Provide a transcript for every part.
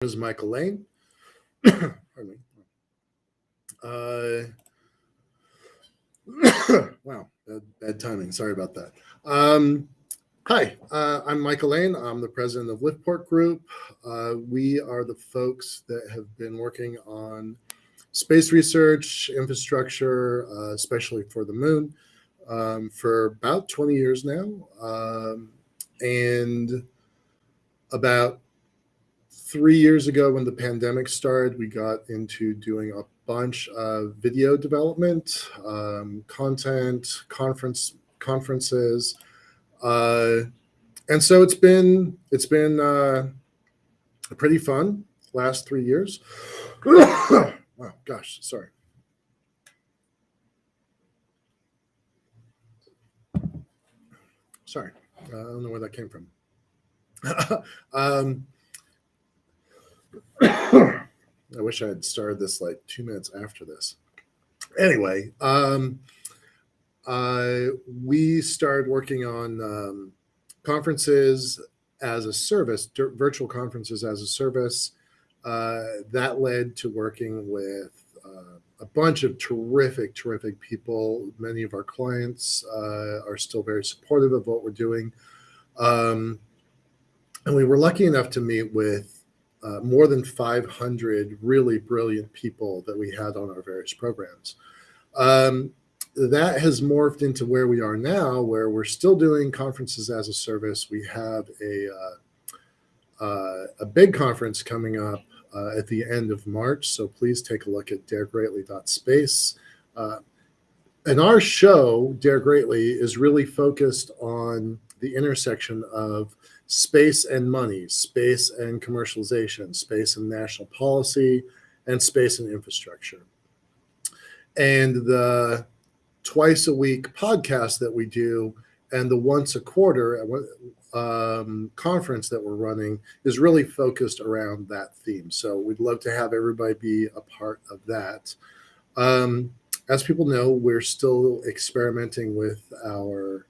Is Michael Lane. Pardon me. Uh, wow, bad timing. Sorry about that. Hi, I'm Michael Lane. I'm the president of Liftport Group. We are the folks that have been working on space research, infrastructure, especially for the moon, for about 20 years now. And about 3 years ago, when the pandemic started, we got into doing a bunch of video development, content, conferences, uh, and so it's been pretty fun last 3 years. Wow, gosh, sorry, I don't know where that came from. um, I wish I had started this like 2 minutes after this. Anyway, we started working on conferences as a service, virtual conferences as a service. That led to working with a bunch of terrific people. Many of our clients are still very supportive of what we're doing. And we were lucky enough to meet with more than 500 really brilliant people that we had on our various programs. That has morphed into where we are now, where we're still doing conferences as a service. We have a big conference coming up at the end of March, so please take a look at DareGreatly.space. And our show, Dare Greatly, is really focused on the intersection of space and money, space and commercialization, space and national policy, and space and infrastructure. And the twice a week podcast that we do and the once a quarter conference that we're running is really focused around that theme. So we'd love to have everybody be a part of that. As people know, we're still experimenting with our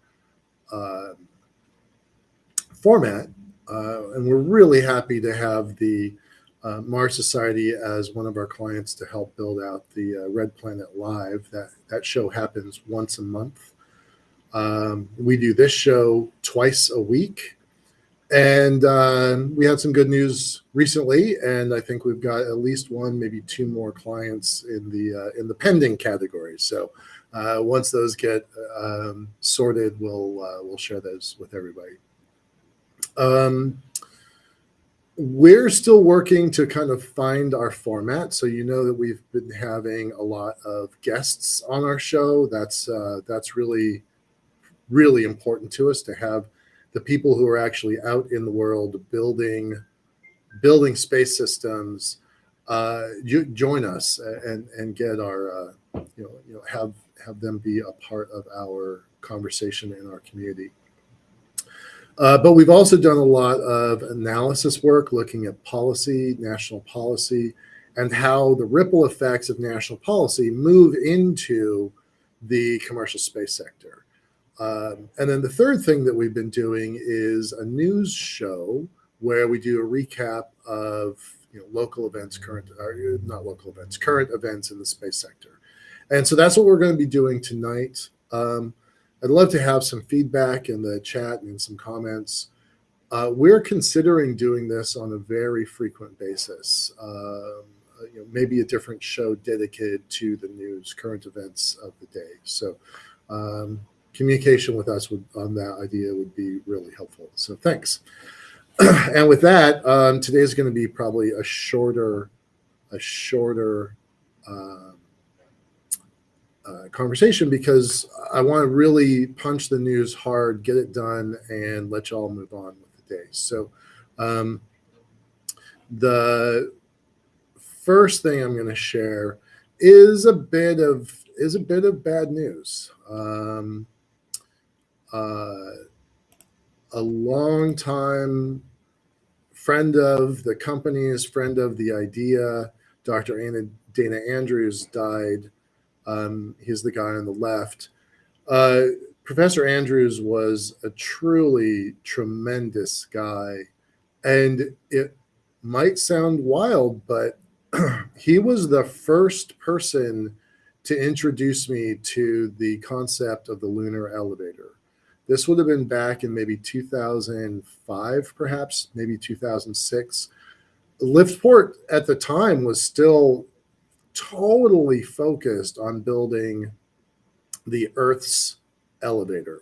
format, and we're really happy to have the Mars Society as one of our clients to help build out the Red Planet Live. That show happens once a month. We do this show twice a week, and we had some good news recently, and I think we've got at least one, maybe two more clients in the pending category. So once those get sorted, we'll share those with everybody. We're still working to kind of find our format. So you know that we've been having a lot of guests on our show. That's really, really important to us to have the people who are actually out in the world building space systems join us and get our have them be a part of our conversation in our community. But we've also done a lot of analysis work looking at policy, national policy, and how the ripple effects of national policy move into the commercial space sector. And then the third thing that we've been doing is a news show where we do a recap of local events, current events in the space sector. And so that's what we're going to be doing tonight. I'd love to have some feedback in the chat and some comments. We're considering doing this on a very frequent basis. Maybe a different show dedicated to the news, current events of the day. So communication with us on that idea would be really helpful. So thanks. And with that, today is going to be probably a shorter conversation because I want to really punch the news hard, get it done, and let y'all move on with the day. So the first thing I'm going to share is a bit of bad news. A long time friend of the company's, friend of the idea, Dr. Dana Andrews died. He's the guy on the left. Professor Andrews was a truly tremendous guy, and might sound wild, but he was the first person to introduce me to the concept of the lunar elevator. This would have been back in maybe 2005, perhaps, maybe 2006. Liftport at the time was still totally focused on building the Earth's elevator.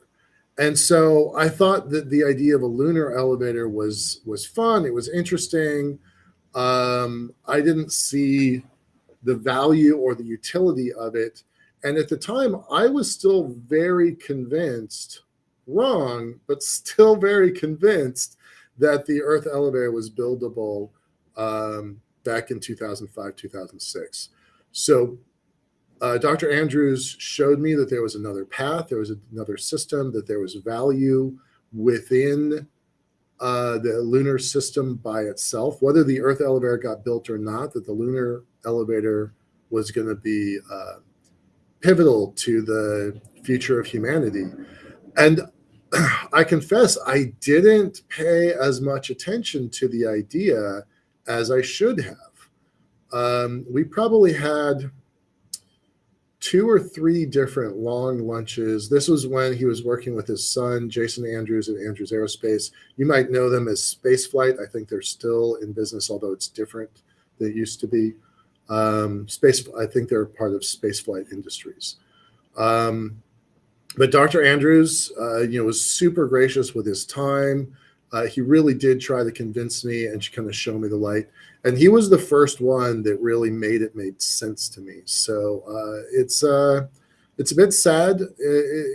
And so I thought that the idea of a lunar elevator was fun. It was interesting. I didn't see the value or the utility of it. And at the time, I was still very convinced, wrong, but still very convinced that the Earth elevator was buildable back in 2005, 2006. So Dr. Andrews showed me that there was another path, there was another system, that there was value within the lunar system by itself, whether the Earth elevator got built or not, that the lunar elevator was going to be pivotal to the future of humanity. And I confess, I didn't pay as much attention to the idea as I should have. We probably had 2 or 3 different long lunches. This was when he was working with his son, Jason Andrews, at Andrews Aerospace. You might know them as Spaceflight. I think they're still in business, although it's different than it used to be. I think they're part of Spaceflight Industries. But Dr. Andrews, was super gracious with his time. He really did try to convince me and kind of show me the light. And he was the first one that really made sense to me. So it's a bit sad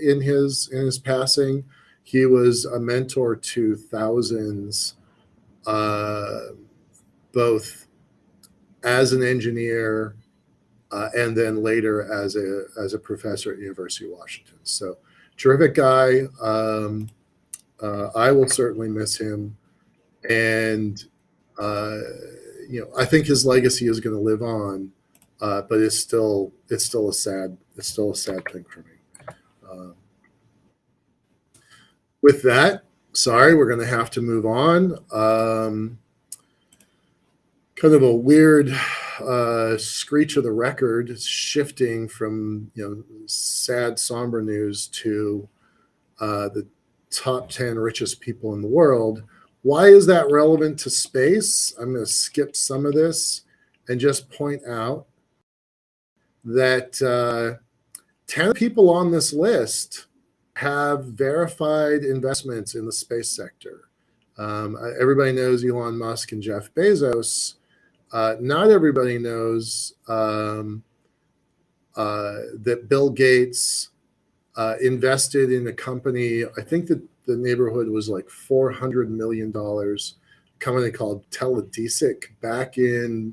in his passing. He was a mentor to thousands, both as an engineer and then later as a professor at University of Washington. So terrific guy. I will certainly miss him, and I think his legacy is going to live on, but it's still a sad thing for me. With that, sorry, we're going to have to move on. Kind of a weird screech of the record, shifting from sad, somber news to the top 10 richest people in the world. Why is that relevant to space? I'm going to skip some of this and just point out that 10 people on this list have verified investments in the space sector. Everybody knows Elon Musk and Jeff Bezos. Not everybody knows that Bill Gates invested in a company. I think that the neighborhood was like $400 million, a company called Teledesic back in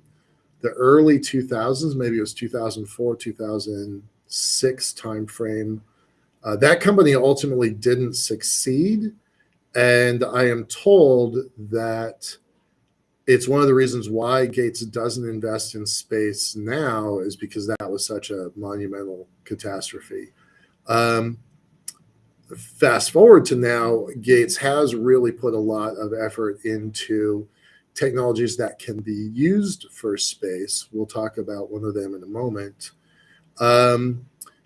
the early 2000s. Maybe it was 2004, 2006 timeframe. That company ultimately didn't succeed. And I am told that it's one of the reasons why Gates doesn't invest in space now is because that was such a monumental catastrophe. Fast forward to now, Gates has really put a lot of effort into technologies that can be used for space. We'll talk about one of them in a moment. And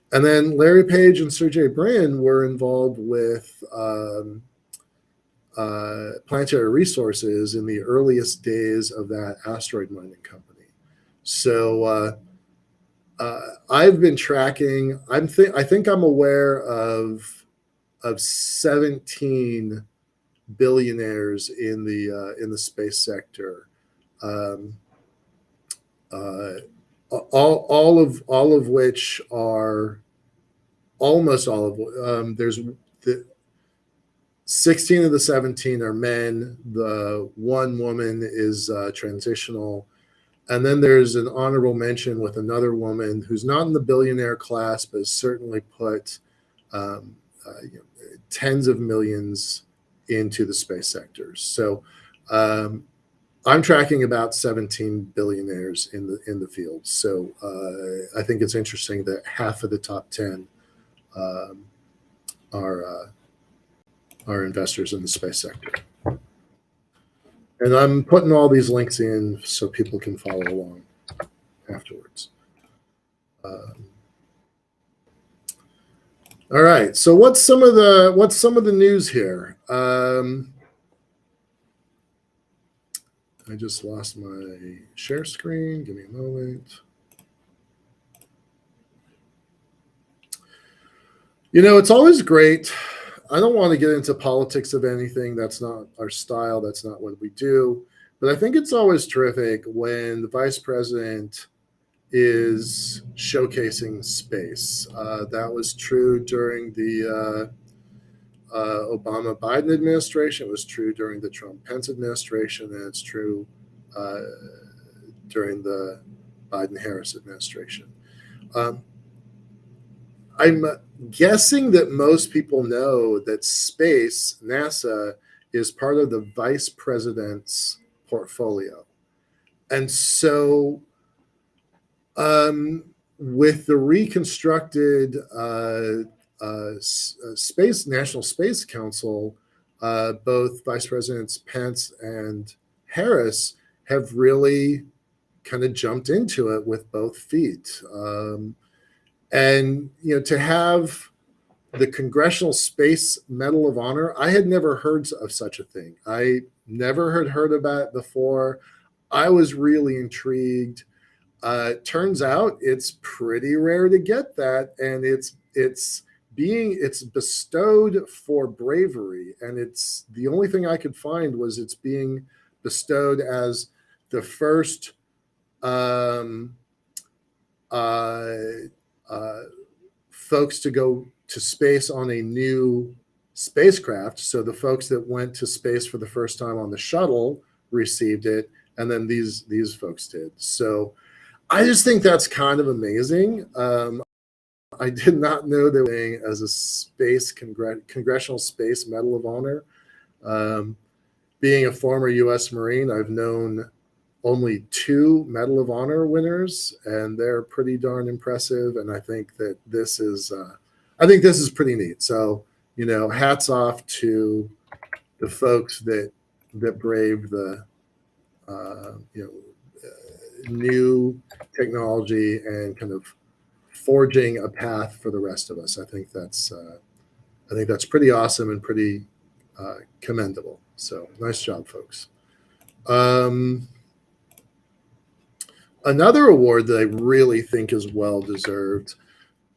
then Larry Page and Sergey Brin were involved with Planetary Resources in the earliest days of that asteroid mining company. So I've been tracking. I think I'm aware of 17 billionaires in the space sector. All of which are almost all of there's the 16 of the 17 are men. The one woman is transitional. And then there's an honorable mention with another woman who's not in the billionaire class, but has certainly put tens of millions into the space sector. So I'm tracking about 17 billionaires in the field. So I think it's interesting that half of the top 10 are investors in the space sector. And I'm putting all these links in so people can follow along afterwards. All right. So what's some of the news here? I just lost my share screen. Give me a moment. It's always great. I don't want to get into politics of anything. That's not our style. That's not what we do. But I think it's always terrific when the vice president is showcasing space. That was true during the Obama-Biden administration. It was true during the Trump-Pence administration, and it's true during the Biden-Harris administration. I'm guessing that most people know that space, NASA, is part of the vice president's portfolio. And so with the reconstructed National Space Council, both Vice Presidents Pence and Harris have really kind of jumped into it with both feet. And, to have the Congressional Space Medal of Honor, I had never heard of such a thing. I never had heard about it before. I was really intrigued. Turns out it's pretty rare to get that, and it's bestowed for bravery, and it's the only thing I could find was it's being bestowed as the first folks to go to space on a new spacecraft. So the folks that went to space for the first time on the shuttle received it, and then these folks did. So I just think that's kind of amazing. I did not know they were as a Congressional Space Medal of Honor. Being a former U.S. Marine, I've known only 2 Medal of Honor winners, and they're pretty darn impressive. And I think that this is pretty neat. So, hats off to the folks that brave the new technology and kind of forging a path for the rest of us. I think that's pretty awesome and pretty commendable. So nice job, folks. Another award that I really think is well deserved,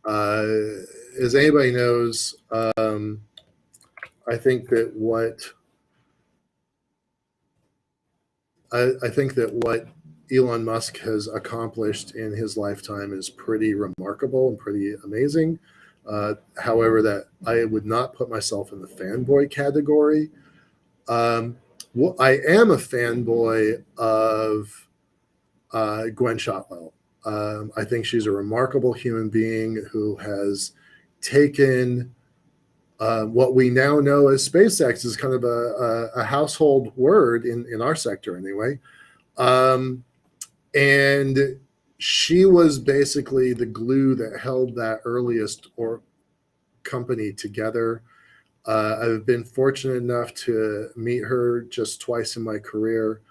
as anybody knows, I think that what Elon Musk has accomplished in his lifetime is pretty remarkable and pretty amazing. However, that I would not put myself in the fanboy category. Well, I am a fanboy of Gwen Shotwell. I think she's a remarkable human being who has taken what we now know as SpaceX is kind of a household word in our sector anyway. And she was basically the glue that held that earliest company together. I've been fortunate enough to meet her just twice in my career.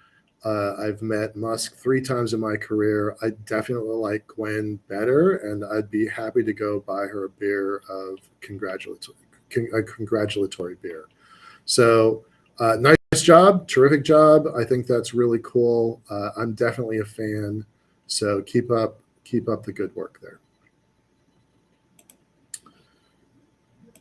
I've met Musk 3 times in my career. I definitely like Gwen better, and I'd be happy to go buy her a beer of congratulatory beer. So nice job, terrific job. I think that's really cool. I'm definitely a fan. So keep up the good work there.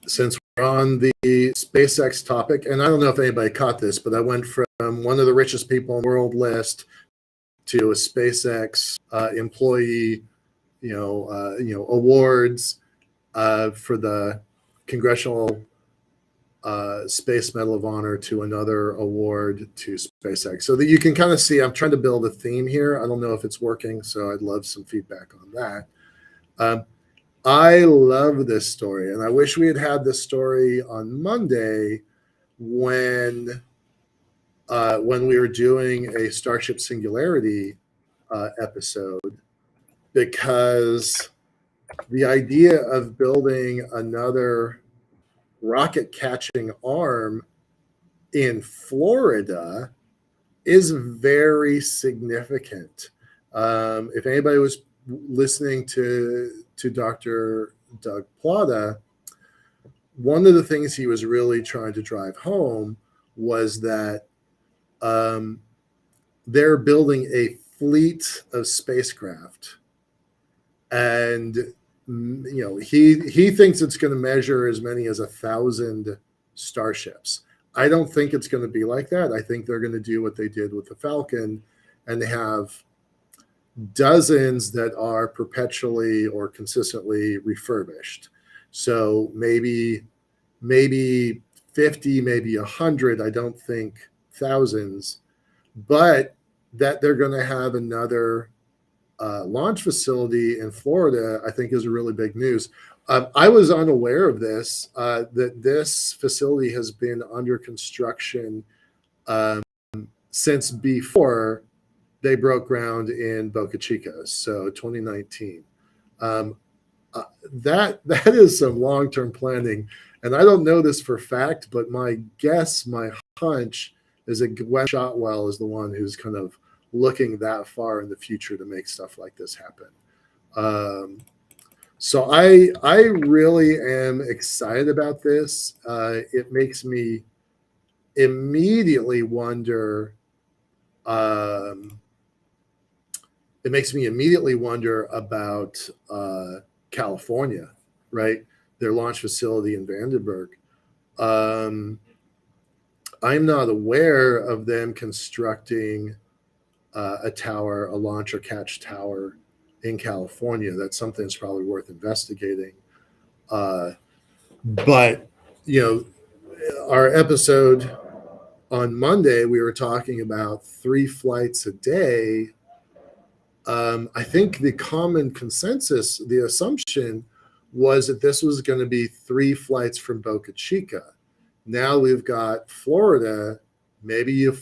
Since we're on the SpaceX topic, and I don't know if anybody caught this, but I went from one of the richest people in the world list to a SpaceX employee, awards for the Congressional Space Medal of Honor to another award to SpaceX. So that you can kind of see, I'm trying to build a theme here. I don't know if it's working, so I'd love some feedback on that. I love this story, and I wish we had this story on Monday when we were doing a Starship Singularity episode, because the idea of building another rocket catching arm in Florida is very significant. If anybody was listening to Dr. Doug Plata, one of the things he was really trying to drive home was that um, they're building a fleet of spacecraft, and he thinks it's going to measure as many as 1,000 starships. I don't think it's going to be like that. I think they're going to do what they did with the Falcon and have dozens that are perpetually or consistently refurbished. So maybe 50, maybe 100. I don't think thousands, but that they're going to have another launch facility in Florida, I think is a really big news. I was unaware of this, that this facility has been under construction um, since before they broke ground in Boca Chica, so 2019. Um, that is some long-term planning, and I don't know this for fact, but my guess, my hunch, is that Gwen Shotwell is the one who's kind of looking that far in the future to make stuff like this happen. So I really am excited about this. It makes me immediately wonder. It makes me immediately wonder about California, right? Their launch facility in Vandenberg. I'm not aware of them constructing a tower, a launch or catch tower in California. That's something that's probably worth investigating. But, you know, our episode on Monday, we were talking about 3 flights a day. I think the common consensus, the assumption was that this was going to be 3 flights from Boca Chica. Now we've got Florida. Maybe you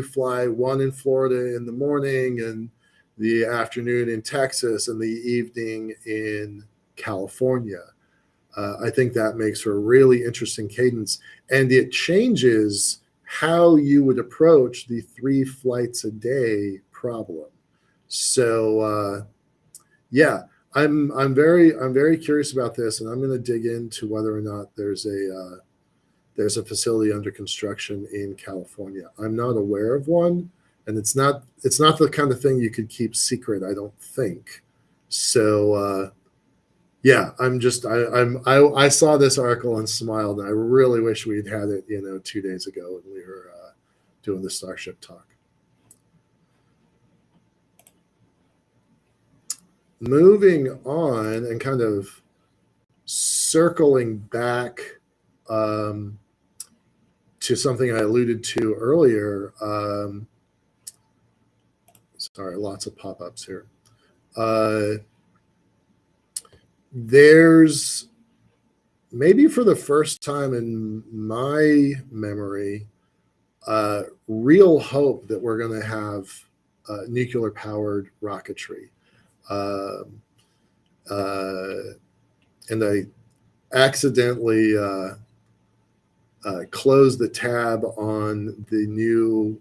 fly one in Florida in the morning and the afternoon in Texas and the evening in California. I think that makes for a really interesting cadence, and it changes how you would approach the 3 flights a day problem. So yeah, I'm very curious about this, and I'm going to dig into whether or not there's a facility under construction in California. I'm not aware of one, and it's not the kind of thing you could keep secret, I don't think. So yeah, I saw this article and smiled, and I really wish we'd had it 2 days ago when we were doing the Starship talk. Moving on and kind of circling back to something I alluded to earlier. Sorry, lots of pop-ups here. There's maybe for the first time in my memory, real hope that we're going to have nuclear-powered rocketry. And I accidentally closed the tab on the new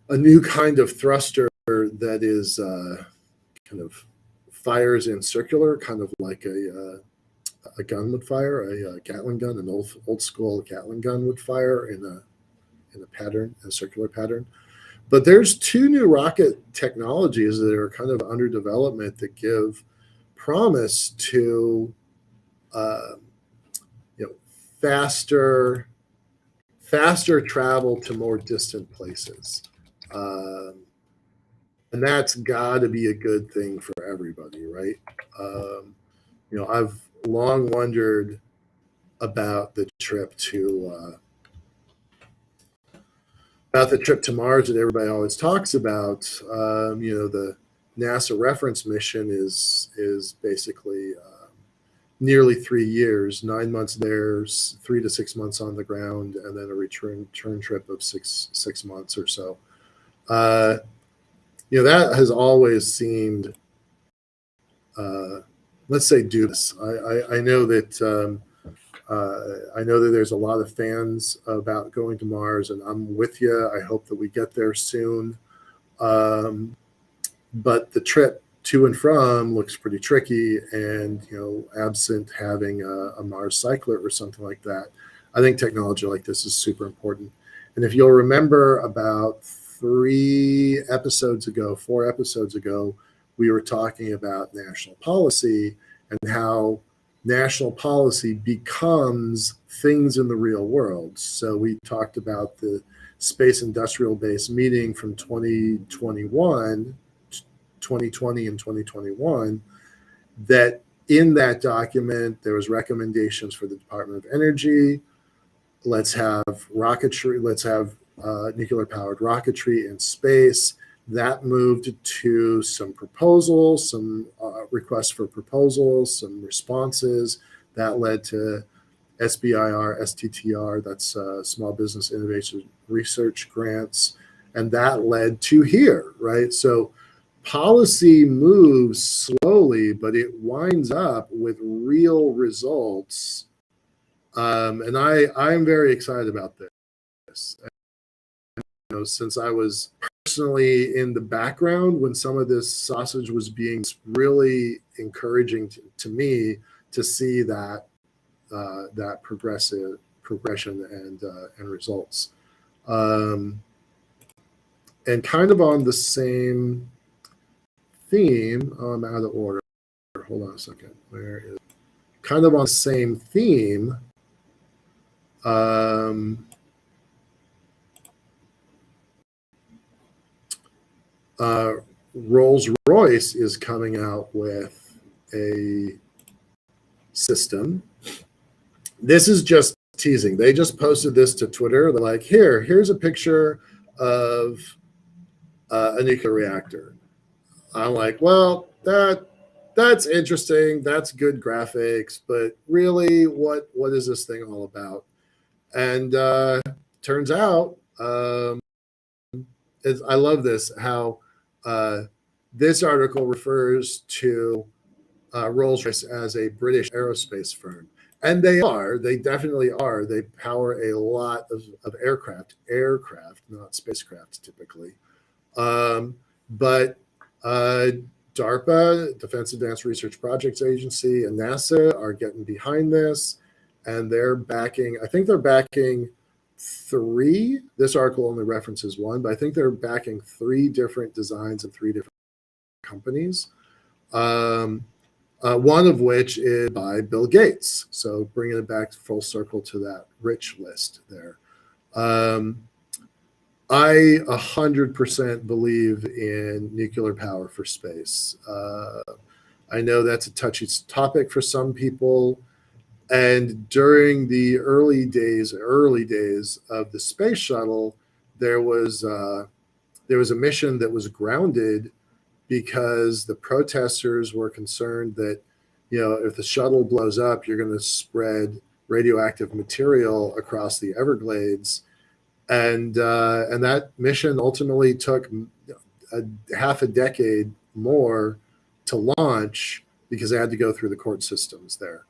a new kind of thruster that is kind of fires in circular, kind of like a gun would fire, a Gatling gun, an old school Gatling gun would fire in a pattern, a circular pattern. But there's 2 new rocket technologies that are kind of under development that give promise to faster travel to more distant places. And that's got to be a good thing for everybody, right? I've long wondered about the trip to Mars that everybody always talks about. The NASA reference mission is basically nearly 3 years, 9 months there, 3 to 6 months on the ground, and then a return trip of six months or so. That has always seemed, let's say, dubious. I know that I know that there's a lot of fans about going to Mars, and I'm with you. I hope that we get there soon. But the trip to and from looks pretty tricky, and absent having a Mars cycler or something like that, I think technology like this is super important. And if you'll remember, about 4 episodes ago, we were talking about national policy and how national policy becomes things in the real world. So we talked about the Space Industrial Base meeting from 2020 and 2021, that in that document, there was recommendations for the Department of Energy. Let's have rocketry, let's have nuclear powered rocketry in space. That moved to some proposals, some requests for proposals, some responses. That led to SBIR, STTR, that's Small Business Innovation Research Grants. And that led to here, right? So policy moves slowly, but it winds up with real results. And I'm very excited about this. Since I was personally in the background when some of this sausage was being really encouraging to me to see that progression and results. And kind of on the same theme, I'm out of order. Hold on a second. Where is kind of on the same theme? Rolls-Royce is coming out with a system. This is just teasing. They just posted this to Twitter. They're like, here's a picture of a nuclear reactor. I'm like, well, that's interesting. That's good graphics, but really, what is this thing all about? And turns out, I love this, how this article refers to Rolls-Royce as a British aerospace firm. And they definitely are. They power a lot of aircraft, not spacecraft typically. But DARPA, Defense Advanced Research Projects Agency, and NASA are getting behind this. And they're backing, I think they're backing 3. This article only references 1, but I think they're backing 3 different designs and 3 different companies. One of which is by Bill Gates. So bringing it back full circle to that rich list there. I 100% believe in nuclear power for space. I know that's a touchy topic for some people. And during the early days of the space shuttle, there was a mission that was grounded because the protesters were concerned that, if the shuttle blows up, you're going to spread radioactive material across the Everglades. And that mission ultimately took half a decade more to launch because they had to go through the court systems there.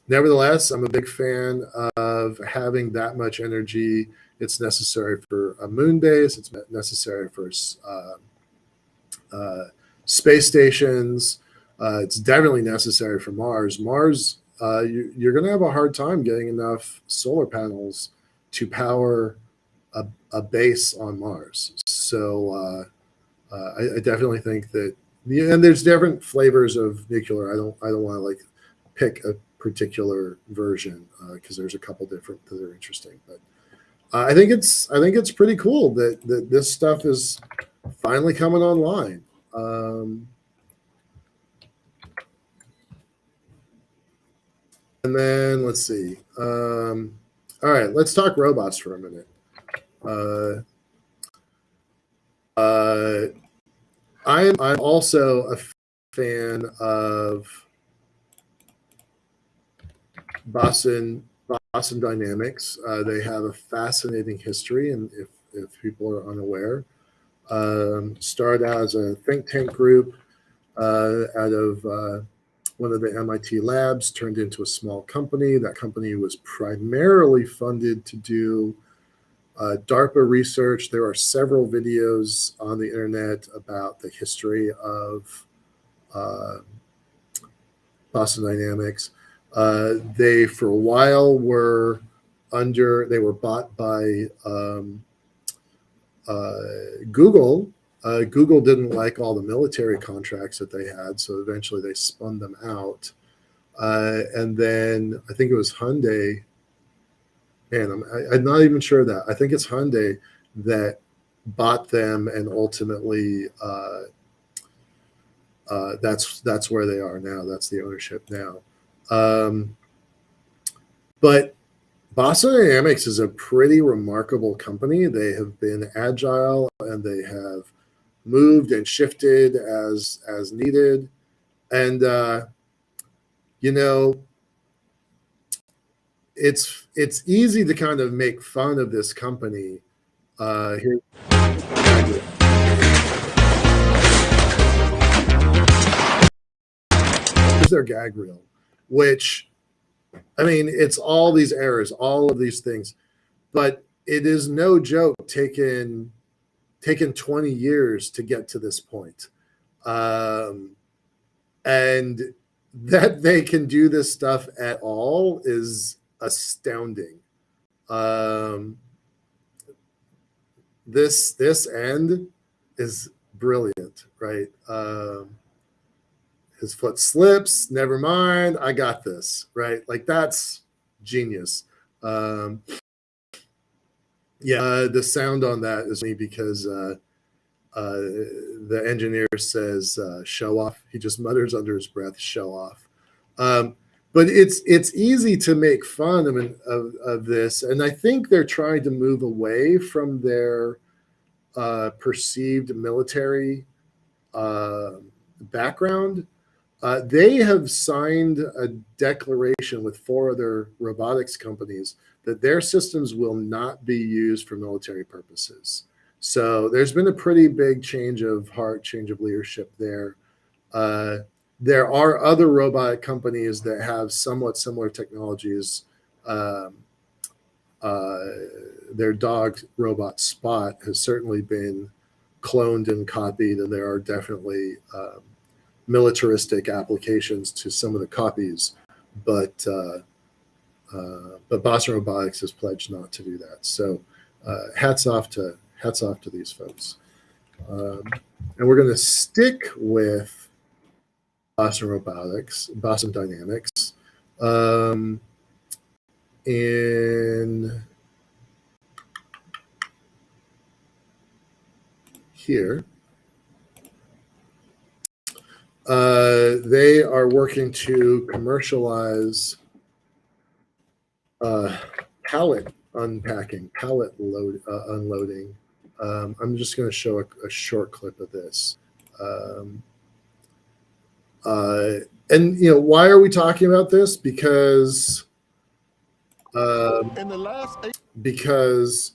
Nevertheless, I'm a big fan of having that much energy. It's necessary for a moon base. It's necessary for space stations. It's definitely necessary for Mars. Mars, you're going to have a hard time getting enough solar panels to power a base on Mars. So I definitely think that, and there's different flavors of nuclear. I don't want to pick a particular version because there's a couple different that are interesting. But I think it's pretty cool that this stuff is finally coming online. And then let's see. All right, let's talk robots for a minute. I'm also a fan of Boston Dynamics. They have a fascinating history, and if people are unaware, started out as a think tank group out of one of the MIT labs turned into a small company. That company was primarily funded to do DARPA research. There are several videos on the internet about the history of Boston Dynamics. They, for a while, they were bought by Google. Google didn't like all the military contracts that they had, so eventually they spun them out. And then I think it was Hyundai. Man, I'm not even sure of that. I think it's Hyundai that bought them, and ultimately that's where they are now. That's the ownership now. But Boston Dynamics is a pretty remarkable company. They have been agile, and they have moved and shifted as needed. And it's easy to kind of make fun of this company. Here's their gag reel, which, I mean, it's all these errors, all of these things, but it is no joke taken 20 years to get to this point. And that they can do this stuff at all is astounding. This end is brilliant, right? His foot slips, never mind, I got this, right? Like, that's genius. The sound on that is me because the engineer says show off. He just mutters under his breath, show off. But it's easy to make fun of this, and I think they're trying to move away from their perceived military background. They have signed a declaration with 4 other robotics companies that their systems will not be used for military purposes. So there's been a pretty big change of heart, change of leadership there. There are other robotic companies that have somewhat similar technologies. Their dog robot Spot has certainly been cloned and copied, and there are definitely militaristic applications to some of the copies. But Boston Robotics has pledged not to do that. So hats off to these folks. And we're going to stick with Boston Dynamics. In here, they are working to commercialize pallet unpacking, pallet unloading. I'm just going to show a short clip of this. And why are we talking about this? Because because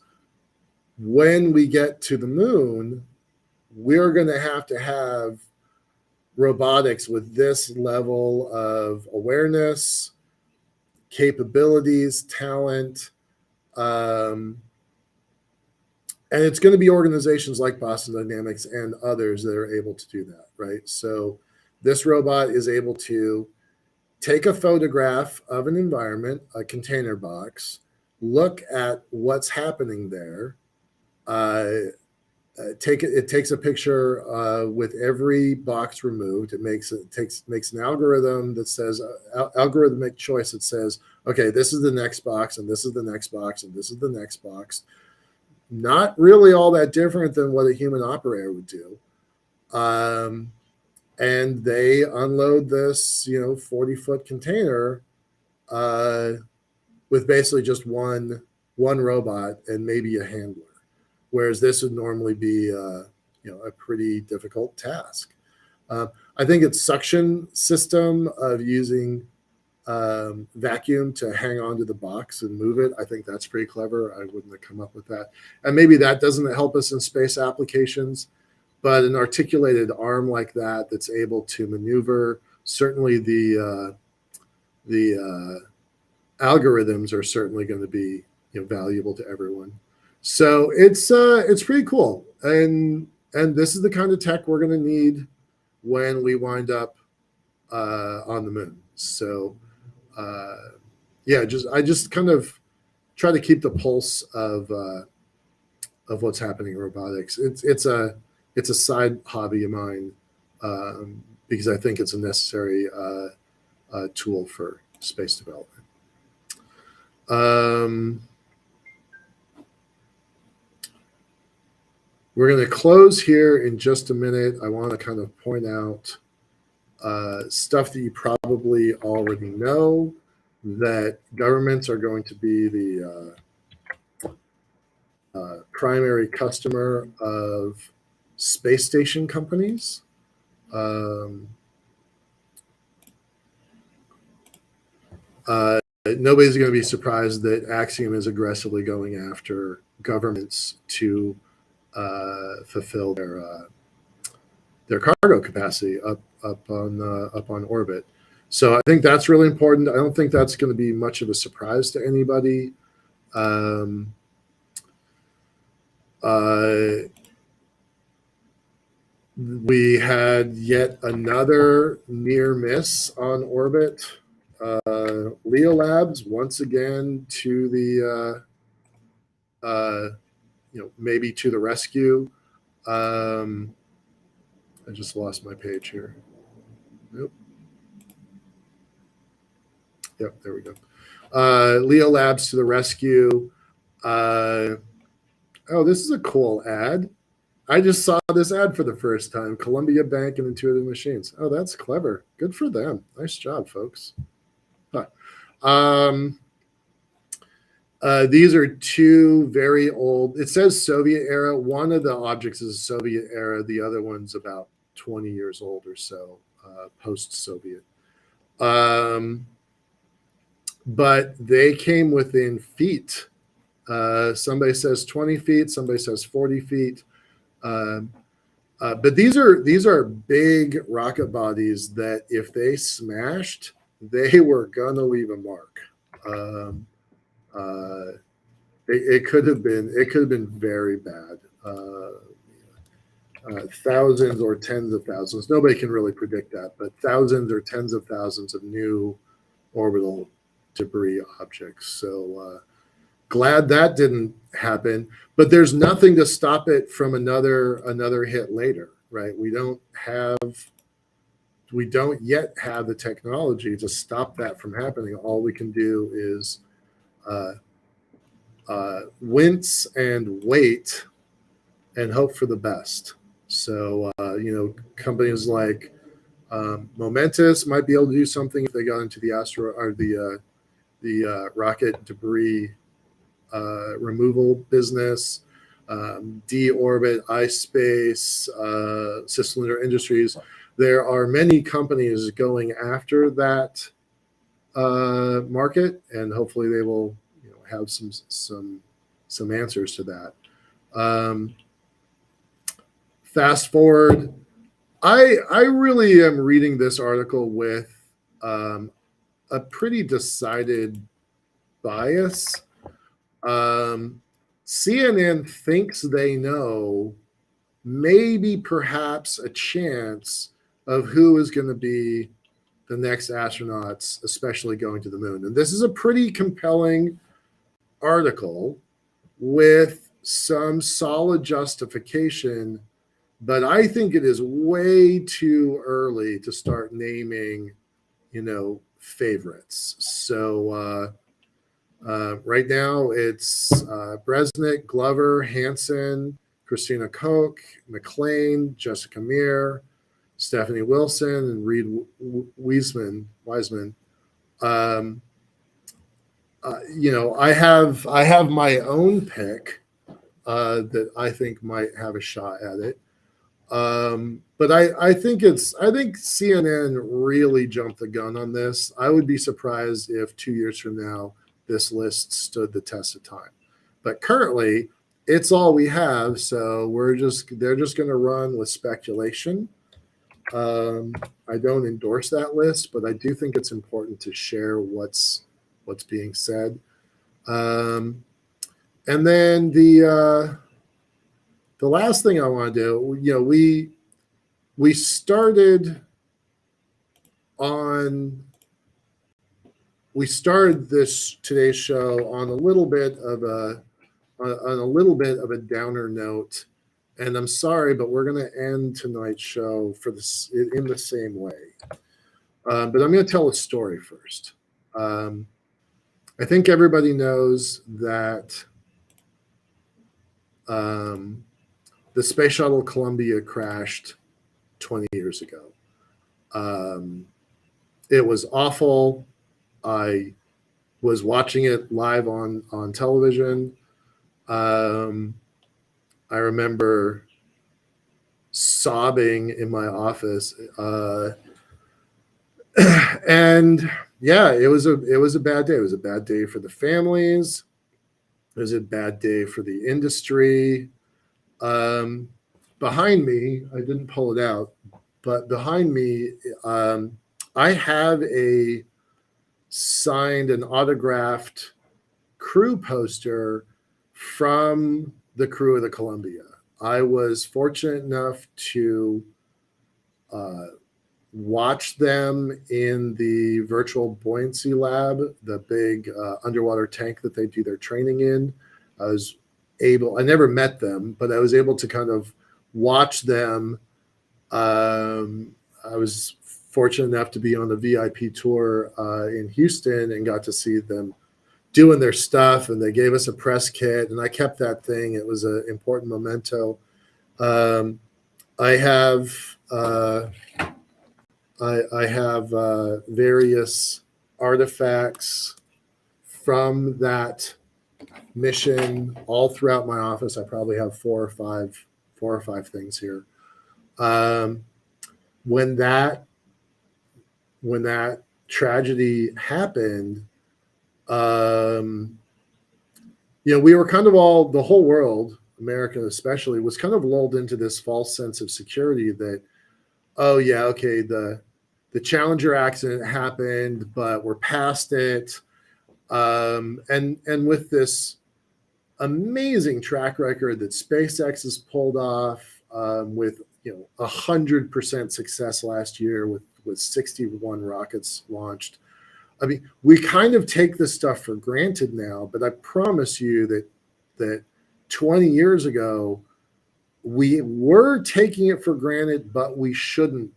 when we get to the moon, we're going to have robotics with this level of awareness, capabilities, talent, and it's going to be organizations like Boston Dynamics and others that are able to do that, right? So this robot is able to take a photograph of an environment, a container box, look at what's happening there. It takes a picture with every box removed. It makes an algorithm that says algorithmic choice that says, okay, this is the next box, and this is the next box, and this is the next box. Not really all that different than what a human operator would do. And they unload this 40-foot container with basically just one robot and maybe a handler, whereas this would normally be a pretty difficult task. I think its suction system of using vacuum to hang onto the box and move it, I think that's pretty clever. I wouldn't have come up with that. And maybe that doesn't help us in space applications, but an articulated arm like that that's able to maneuver certainly the algorithms are certainly going to be, valuable to everyone. So it's pretty cool, and this is the kind of tech we're going to need when we wind up on the moon. So yeah, I just kind of try to keep the pulse of what's happening in robotics. It's a side hobby of mine, because I think it's a necessary tool for space development. We're going to close here in just a minute. I want to kind of point out stuff that you probably already know, that governments are going to be the primary customer of space station companies. Nobody's going to be surprised that Axiom is aggressively going after governments to fulfill their cargo capacity up on orbit. So I think that's really important. I don't think that's going to be much of a surprise to anybody. We had yet another near miss on orbit. Leo Labs once again to the maybe to the rescue. I just lost my page here. Nope. Yep, there we go. Leo Labs to the rescue. Oh, this is a cool ad. I just saw this ad for the first time. Columbia Bank and Intuitive Machines. Oh, that's clever. Good for them. Nice job, folks. Huh. These are two very old. It says Soviet era. One of the objects is Soviet era. The other one's about 20 years old or so, post-Soviet. But they came within feet. Somebody says 20 feet. Somebody says 40 feet. But these are big rocket bodies that if they smashed, they were gonna leave a mark. It could have been very bad. Thousands or tens of thousands. Nobody can really predict that, but thousands or tens of thousands of new orbital debris objects. So glad that didn't happen. But there's nothing to stop it from another hit later, right? We don't yet have the technology to stop that from happening. All we can do is wince and wait and hope for the best. So companies like Momentous might be able to do something if they got into the asteroid or the rocket debris removal business. D-Orbit, iSpace, Cylinder Industries. There are many companies going after that market, and hopefully they will have some answers to that. Fast forward, I really am reading this article with a pretty decided bias. CNN thinks they know maybe perhaps a chance of who is going to be the next astronauts, especially going to the moon. And this is a pretty compelling article with some solid justification, but I think it is way too early to start naming, favorites. So right now it's Bresnik, Glover, Hansen, Christina Koch, McLean, Jessica Meir, Stephanie Wilson, and Reed Wiseman. I have my own pick that I think might have a shot at it. But I think CNN really jumped the gun on this. I would be surprised if 2 years from now this list stood the test of time. But currently, it's all we have, so they're just going to run with speculation. I don't endorse that list, but I do think it's important to share what's being said. Um, and then the last thing I want to do, we started on we started this today's show on a little bit of a downer note, and I'm sorry, but we're going to end tonight's show in the same way. But I'm going to tell a story first. I think everybody knows that the Space Shuttle Columbia crashed 20 years ago. It was awful. I was watching it live on television. I remember sobbing in my office, and yeah, it was a bad day. It was a bad day for the families. It was a bad day for the industry. Behind me, I didn't pull it out, but behind me, I have a signed and autographed crew poster from the crew of the Columbia. I was fortunate enough to watch them in the virtual buoyancy lab, the big underwater tank that they do their training in. I never met them, but I was able to kind of watch them. I was fortunate enough to be on the VIP tour in Houston and got to see them doing their stuff, and they gave us a press kit, and I kept that thing. It was an important memento. I have various artifacts from that mission all throughout my office. I probably have four or five things here. When that tragedy happened, we were kind of the whole world, America especially, was kind of lulled into this false sense of security that, oh yeah, okay, the Challenger accident happened, but we're past it. And with this amazing track record that SpaceX has pulled off, with 100% success last year with 61 rockets launched. I mean, we kind of take this stuff for granted now, but I promise you that 20 years ago, we were taking it for granted, but we shouldn't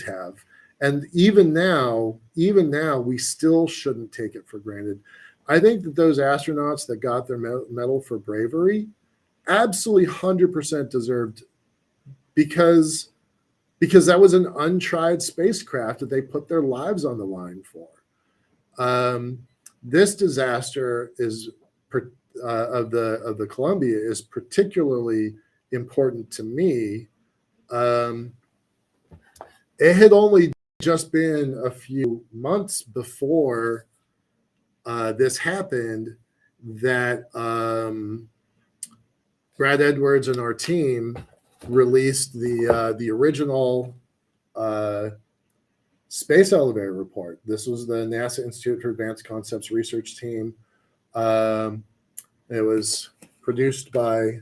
have. And even now, we still shouldn't take it for granted. I think that those astronauts that got their medal for bravery absolutely 100% deserved, because that was an untried spacecraft that they put their lives on the line for. This disaster of the Columbia is particularly important to me. It had only just been a few months before this happened that Brad Edwards and our team released the original space elevator report. This was the NASA Institute for Advanced Concepts research team. It was produced by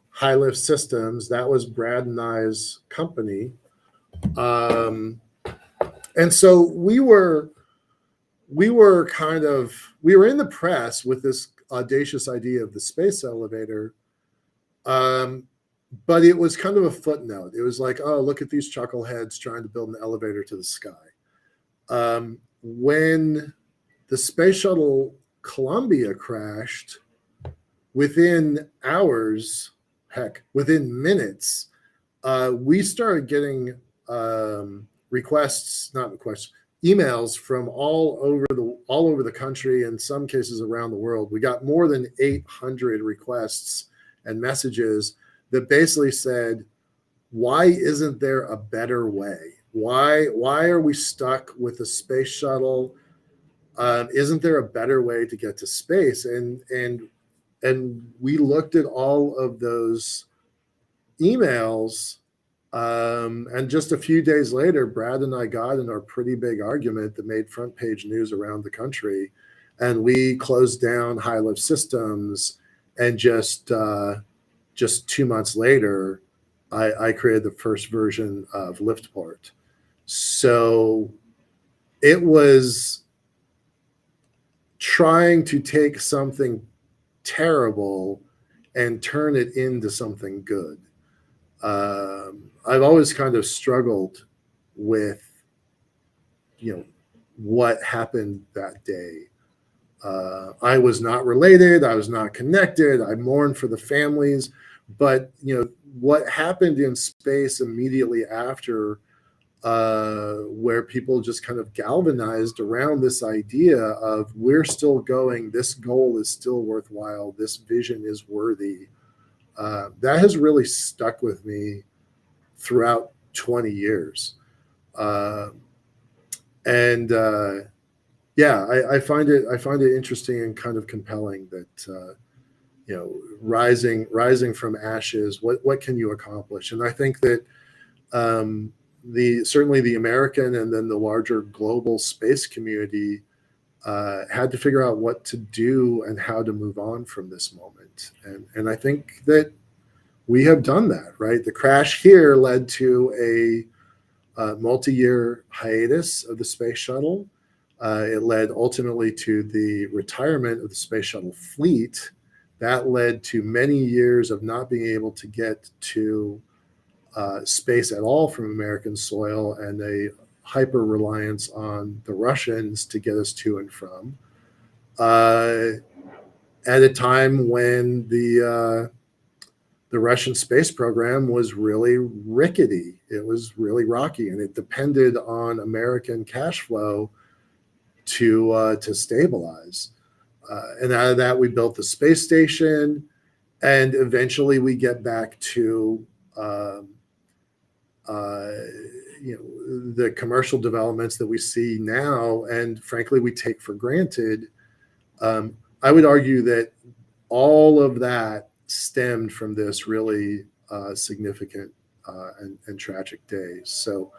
High Lift Systems. That was Brad and I's company. And so we were in the press with this audacious idea of the space elevator. But it was kind of a footnote. It was like, oh, look at these chuckleheads trying to build an elevator to the sky. When the Space Shuttle Columbia crashed, within hours, within minutes, we started getting emails from all over the country, in some cases around the world. We got more than 800 requests and messages that basically said, why isn't there a better way? Why are we stuck with the space shuttle? Isn't there a better way to get to space? And we looked at all of those emails, And just a few days later, Brad and I got in our pretty big argument that made front page news around the country. And we closed down High Lift Systems. And just 2 months later, I created the first version of Liftport. So it was trying to take something terrible and turn it into something good. I've always kind of struggled with, what happened that day. I was not related. I was not connected. I mourned for the families. But, what happened in space immediately after, where people just kind of galvanized around this idea of we're still going, this goal is still worthwhile, this vision is worthy. That has really stuck with me throughout 20 years. I find it interesting and kind of compelling that, rising from ashes, what can you accomplish? And I think that certainly the American and then the larger global space community had to figure out what to do and how to move on from this moment. And I think that we have done that, right? The crash here led to a multi-year hiatus of the space shuttle. It led ultimately to the retirement of the space shuttle fleet. That led to many years of not being able to get to space at all from American soil, and a hyper reliance on the Russians to get us to and from. At a time when the Russian space program was really rickety, it was really rocky, and it depended on American cash flow to stabilize. And out of that, we built the space station, and eventually we get back to the commercial developments that we see now, and frankly, we take for granted. I would argue that all of that stemmed from this really significant and tragic day. So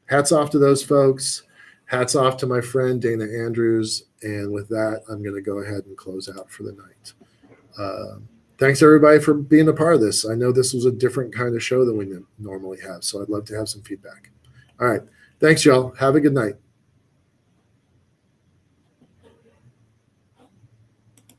hats off to those folks. Hats off to my friend Dana Andrews. And with that, I'm going to go ahead and close out for the night. Thanks, everybody, for being a part of this. I know this was a different kind of show than we normally have, so I'd love to have some feedback. All right. Thanks, y'all. Have a good night.